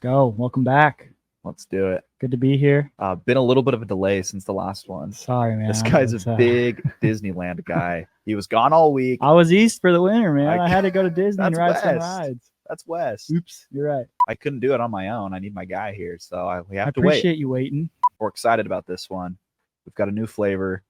go. Welcome back. Let's do it. Good to be here. Been a little bit of a delay since the last one. Sorry, man. This guy's a big Disneyland guy. He was gone all week. I was east for the winter, man. I had to go to Disney and ride some rides. That's west. Oops, you're right. I couldn't do it on my own. I need my guy here, so we have to wait. I appreciate you waiting. We're excited about this one. We've got a new flavor.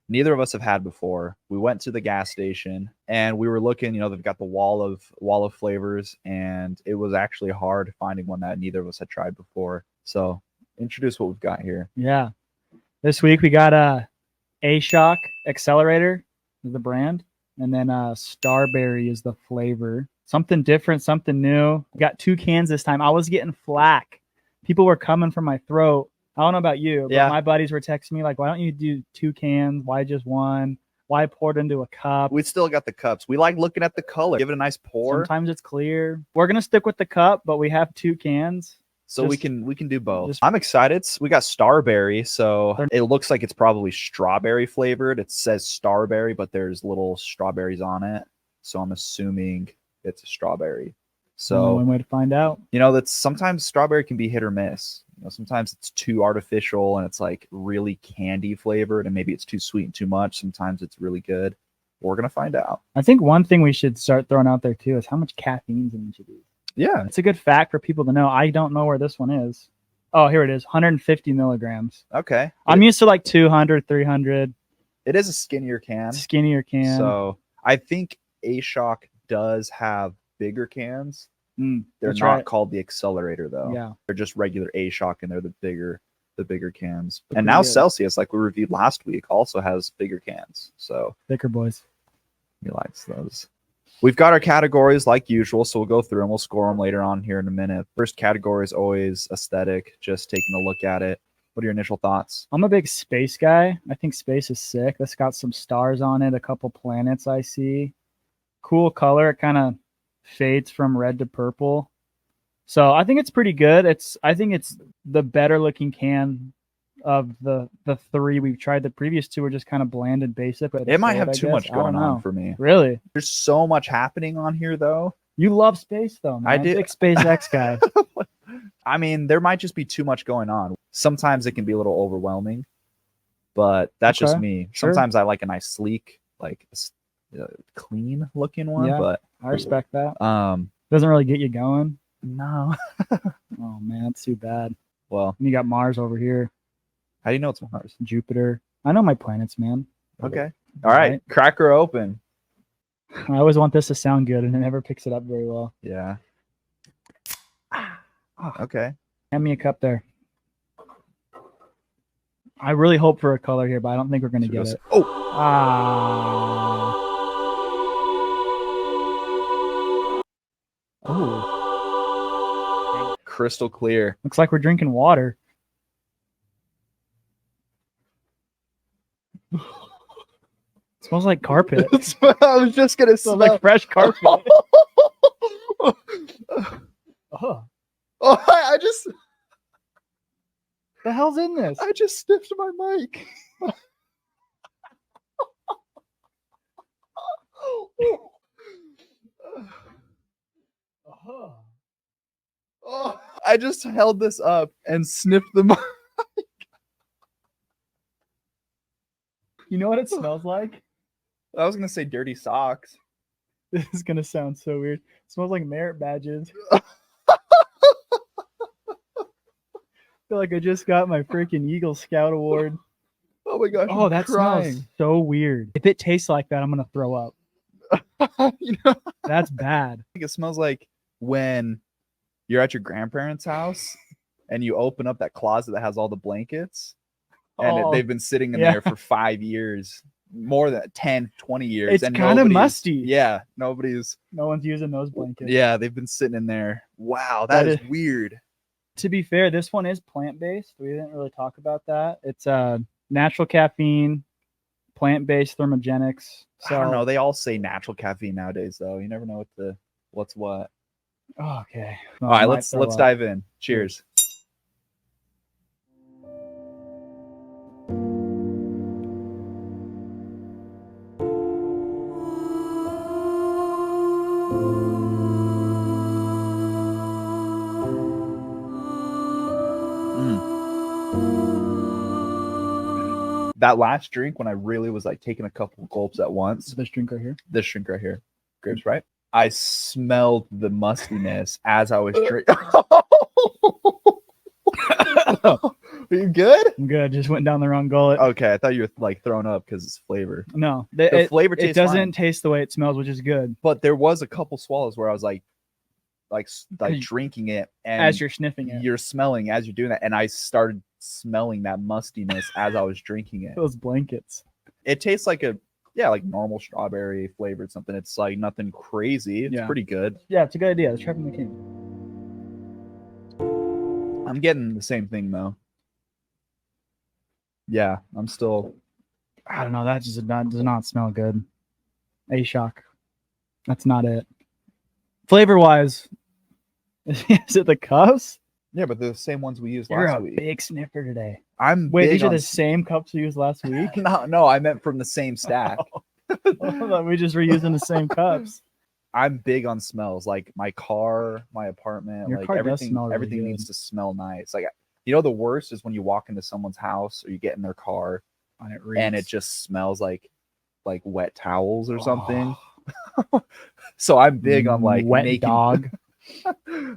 Neither of us have had before. We went to the gas station and we were looking, they've got the wall of flavors, and it was actually hard finding one that neither of us had tried before. So introduce what we've got here. Yeah. This week we got a ASHOC Accelerator is the brand, and then Starberry is the flavor. Something different, something new. We got 2 cans this time. I was getting flack. People were coming from my throat. I don't know about you, but my buddies were texting me like, why don't you do 2 cans? Why just one? Why pour it into a cup? We still got the cups. We like looking at the color. Give it a nice pour. Sometimes it's clear. We're going to stick with the cup, but we have 2 cans. So we can do both. I'm excited. We got Starberry, so it looks like it's probably strawberry flavored. It says Starberry, but there's little strawberries on it. So I'm assuming it's a strawberry. So one way to find out. That's sometimes strawberry can be hit or miss. Sometimes it's too artificial and it's like really candy flavored, and maybe it's too sweet and too much. Sometimes it's really good. We're gonna find out. I think one thing we should start throwing out there too is how much caffeine's in each of these. Yeah, it's a good fact for people to know. I don't know where this one is. Oh, here it is, 150 milligrams. Okay. I'm used to like 200, 300. It is a skinnier can. So I think ASHOC does have bigger cans. They're not right. called the Accelerator though. Yeah, they're just regular ASHOC, and they're the bigger cans. And now Celsius, like we reviewed last week, also has bigger cans. So thicker boys. He likes those. We've got our categories like usual, so we'll go through and we'll score them later on here in a minute. First category is always aesthetic, just taking a look at it. What are your initial thoughts? I'm a big space guy. I think space is sick. It's got some stars on it, a couple planets I see. Cool color. It kind of fades from red to purple. So I think it's pretty good. I think it's the better looking can of the 3 we've tried. The previous 2 were just kind of bland and basic. But it might have too much going on for me. Really? There's so much happening on here though. You love space though, man. I do. Big SpaceX guy. I mean, there might just be too much going on. Sometimes it can be a little overwhelming, but that's just me. Sure. Sometimes I like a nice sleek, like clean looking one. Yeah, but I respect that. Doesn't really get you going. No. Oh man, that's too bad. Well, and you got Mars over here. How do you know it's Mars? Jupiter. I know my planets, man. Okay. All right. Cracker open. I always want this to sound good, and it never picks it up very well. Yeah. Okay. Hand me a cup there. I really hope for a color here, but I don't think we're going to get it. Oh. Oh. Crystal clear. Looks like we're drinking water. It smells like carpet. I was just going to smell like fresh carpet. Oh. I just... The hell's in this? I just sniffed my mic. I just held this up and sniffed the mic. You know what it smells like? I was going to say dirty socks. This is going to sound so weird. It smells like merit badges. I feel like I just got my freaking Eagle Scout Award. Oh my gosh. Oh, that smells so weird. If it tastes like that, I'm going to throw up. That's bad. I think it smells like when you're at your grandparents' house and you open up that closet that has all the blankets and they've been sitting in there for 5 years, more than 10, 20 years. It's kind of musty. Yeah. No one's using those blankets. Yeah. They've been sitting in there. Wow. That is weird. To be fair, this one is plant-based. We didn't really talk about that. It's natural caffeine, plant-based thermogenics. So, I don't know. They all say natural caffeine nowadays, though. You never know what's what. Oh, okay. All right, let's dive in. Cheers. that last drink when I really was like taking a couple gulps at once. This drink right here. This drink right here, grapes, right? I smelled the mustiness as I was drinking. Are you good? I'm good. Just went down the wrong gullet. Okay, I thought you were like throwing up because it's flavor. No, The flavor it tastes doesn't fine. taste the way it smells, which is good. But there was a couple swallows where I was like you- drinking it, and As you're sniffing it, you're smelling as you're doing that, and I started smelling that mustiness as I was drinking it. those blankets. It tastes like like normal strawberry flavored something. It's like nothing crazy. It's Yeah. pretty good. Yeah, it's a good idea. Let's try from the can. I'm getting the same thing though. Yeah, I'm still. I don't know. That just does not smell good. ASHOC. That's not it. Flavor wise, is it the cups? Yeah, but they're the same ones we used You're last a week. big sniffer today. I'm Wait, big these are on the same cups we used last week? no, I meant from the same stack. We just were using the same cups. I'm big on smells. Like my car, my apartment, Your like car does everything. smell really Everything good. needs to smell nice. Like the worst is when you walk into someone's house or you get in their car And and it just smells like wet towels or something. Oh. So I'm big on like wet making, dog.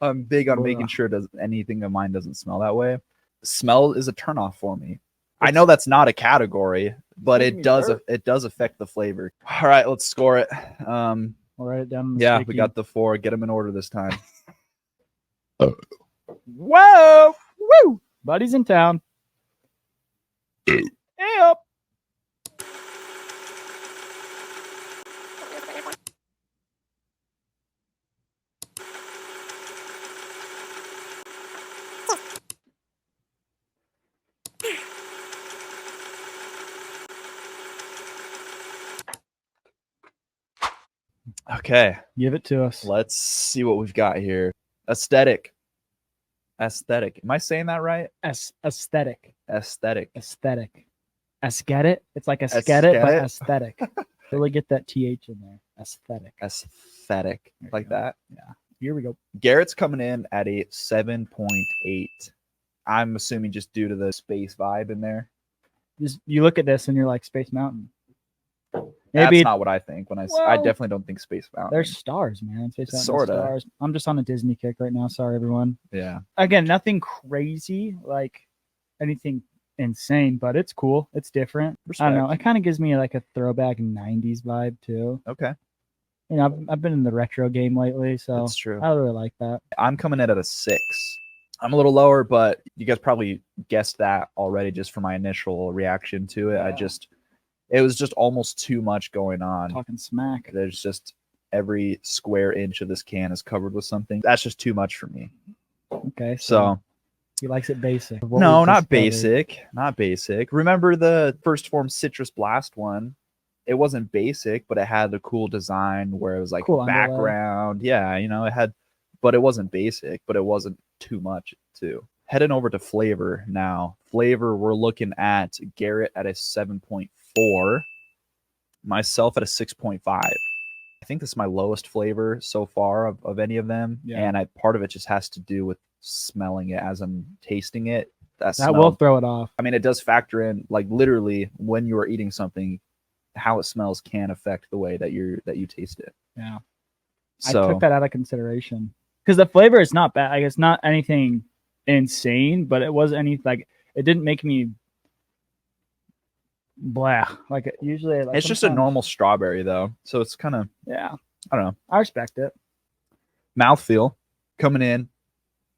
I'm big on making Ugh. sure anything of mine doesn't smell that way. Smell is a turnoff for me. I know that's not a category, but making it me does burp. it does affect the flavor. All right, let's score it. I'll write it down. On the Yeah, sticky. we got the 4. Get them in order this time. Whoa! Woo! Buddy's in town. Yep. Okay, Give it to us. let's see what we've got here. Aesthetic. Am I saying that right? Aesthetic. Aesthetic. Get it? It's like get it, but Aesthetic? aesthetic. Really get that TH in there. Aesthetic. Aesthetic. There you Like go. that. Here we go. Garrett's coming in at a 7.8. I'm assuming just due to the space vibe in there. Just you look at this and you're like Space Mountain. That's Maybe not what I think when I Well, definitely don't think Space Mountain. there's stars, man. Space Mountain Sorta. stars. I'm just on a Disney kick right now. Sorry, everyone. Yeah. Again, nothing crazy, like anything insane, but it's cool. It's different. I don't know. It kind of gives me like a throwback 90s vibe too. Okay. You know, I've been in the retro game lately, so That's true. I really like that. I'm coming in at a 6. I'm a little lower, but you guys probably guessed that already just from my initial reaction to it. Yeah. It was just almost too much going on. Talking smack. There's just every square inch of this can is covered with something. That's just too much for me. Okay, So he likes it basic. no, not basic. Not basic. Remember the First Form Citrus Blast one? It wasn't basic, but it had a cool design where it was like Cool underlay. background. Yeah, it had, but it wasn't basic, but it wasn't too much too. Heading over to flavor now. Flavor, we're looking at Garrett at a 7.4, myself at a 6.5. I think this is my lowest flavor so far of any of them. Yeah. And part of it just has to do with smelling it as I'm tasting it. That That will smell, throw it off. I mean, it does factor in, like literally when you are eating something, how it smells can affect the way that you taste it. Yeah. So I took that out of consideration because the flavor is not bad. Like it's not anything insane, but it wasn't any like it didn't make me blah. Like usually, like it's just a normal strawberry though, so it's kind of, Yeah, I don't know. I respect it. Mouthfeel coming in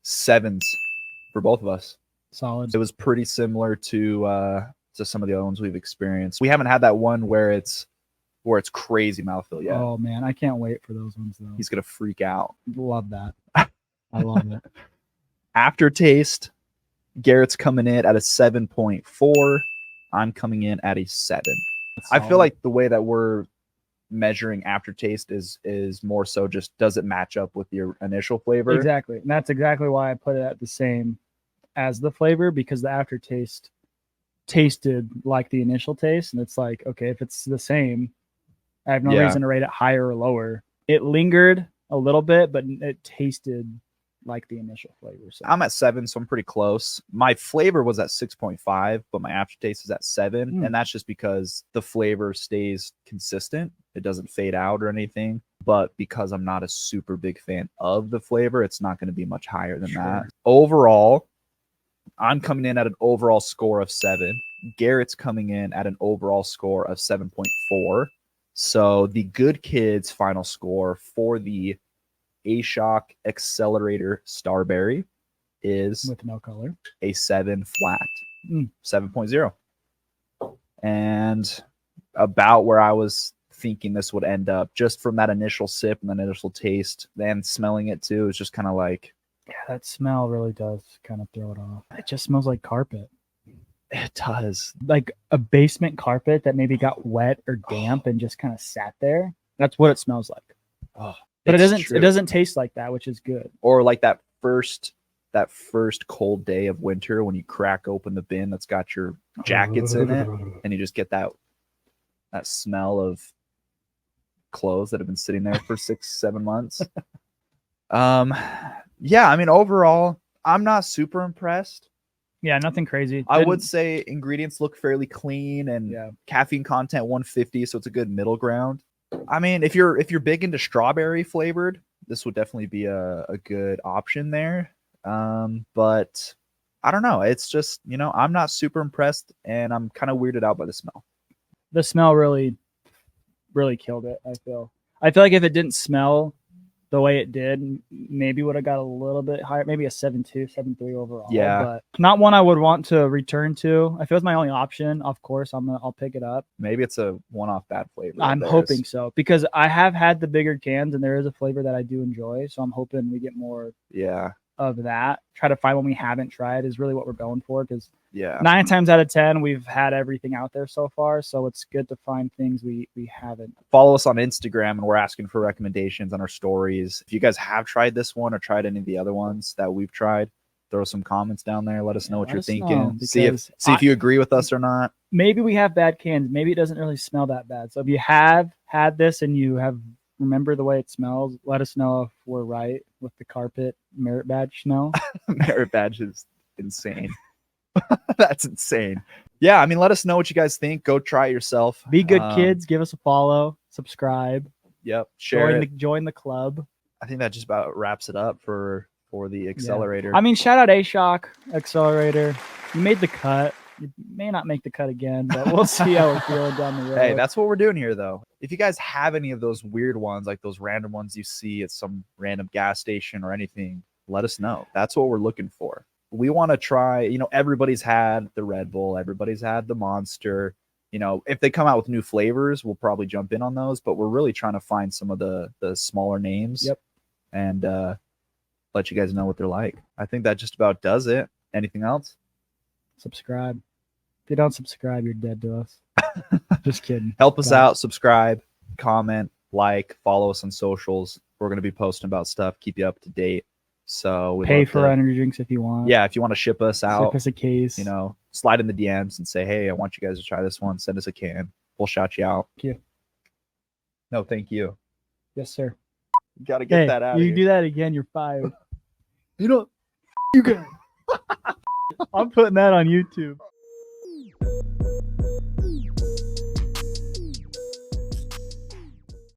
7s for both of us. Solid. It was pretty similar to some of the other ones we've experienced. We haven't had that one where it's crazy mouthfeel yet. Oh man, I can't wait for those ones though. He's gonna freak out. Love that. I love it. Aftertaste, Garrett's coming in at a 7.4. I'm coming in at a 7. I feel Solid. like the way that we're measuring aftertaste is more so just does it match up with your initial flavor? Exactly, and that's exactly why I put it at the same as the flavor because the aftertaste tasted like the initial taste, and it's like okay, if it's the same, I have no Yeah. reason to rate it higher or lower. It lingered a little bit, but it tasted like the initial flavor. So I'm at 7, so I'm pretty close. My flavor was at 6.5, but my aftertaste is at 7. And that's just because the flavor stays consistent. It doesn't fade out or anything. But because I'm not a super big fan of the flavor, it's not going to be much higher than that. Overall, I'm coming in at an overall score of 7. Garrett's coming in at an overall score of 7.4. So the good kids' final score for the ASHOC Accelerator Starberry is with no color, a 7 flat, 7.0. And about where I was thinking this would end up, just from that initial sip and that initial taste, and smelling it too, is just kind of like, yeah, that smell really does kind of throw it off. It just smells like carpet. It does. Like a basement carpet that maybe got wet or damp and just kind of sat there. That's what it smells like. Oh, but it it's doesn't. true. It doesn't taste like that, which is good. Or like that first cold day of winter when you crack open the bin that's got your jackets in it, and you just get that smell of clothes that have been sitting there for 6-7 months. Yeah, I mean, overall, I'm not super impressed. Yeah, nothing crazy. I would say ingredients look fairly clean, and caffeine content 150, so it's a good middle ground. I mean, if you're big into strawberry flavored, this would definitely be a good option there. But I don't know. It's just, I'm not super impressed, and I'm kind of weirded out by the smell. The smell really, really killed it. I feel like if it didn't smell the way it did, maybe would have got a little bit higher, maybe a 7.2, 7.3 overall. Yeah, but not one I would want to return to. If it was my only option, of course, I'll pick it up. Maybe it's a one-off bad flavor. I'm hoping so, because I have had the bigger cans, and there is a flavor that I do enjoy. So I'm hoping we get more. Of that. Try to find one we haven't tried is really what we're going for, because 9 times out of 10 we've had everything out there so far, so it's good to find things we haven't. Follow us on Instagram, and we're asking for recommendations on our stories. If you guys have tried this one or tried any of the other ones that we've tried, throw some comments down there. Let us know what you're thinking. See if you agree with us or not. Maybe we have bad cans. Maybe it doesn't really smell that bad. So if you have had this and you have remember the way it smells, let us know if we're right with the carpet merit badge smell. Merit badge is insane. That's insane. Yeah, I mean, let us know what you guys think. Go try it yourself. Be good kids. Give us a follow. Subscribe. Yep. Share join the club. I think that just about wraps it up for the Accelerator. I mean, shout out ASHOC Accelerator. You made the cut. You may not make the cut again, but we'll see how we're feeling down the road. Hey, that's what we're doing here, though. If you guys have any of those weird ones, like those random ones you see at some random gas station or anything, let us know. That's what we're looking for. We want to try, everybody's had the Red Bull, everybody's had the Monster. If they come out with new flavors, we'll probably jump in on those, but we're really trying to find some of the smaller names and let you guys know what they're like. I think that just about does it. Anything else? Subscribe. If you don't subscribe, you're dead to us. Just kidding. Help us out. Subscribe, comment, like, follow us on socials. We're going to be posting about stuff, keep you up to date. So pay for energy drinks if you want. Yeah, if you want to ship us out, ship us a case. Slide in the DMs and say, hey, I want you guys to try this one. Send us a can. We'll shout you out. Thank you. No, thank you. Yes, sir. You got to get that out. You do that again, you're fired. You guys. I'm putting that on YouTube.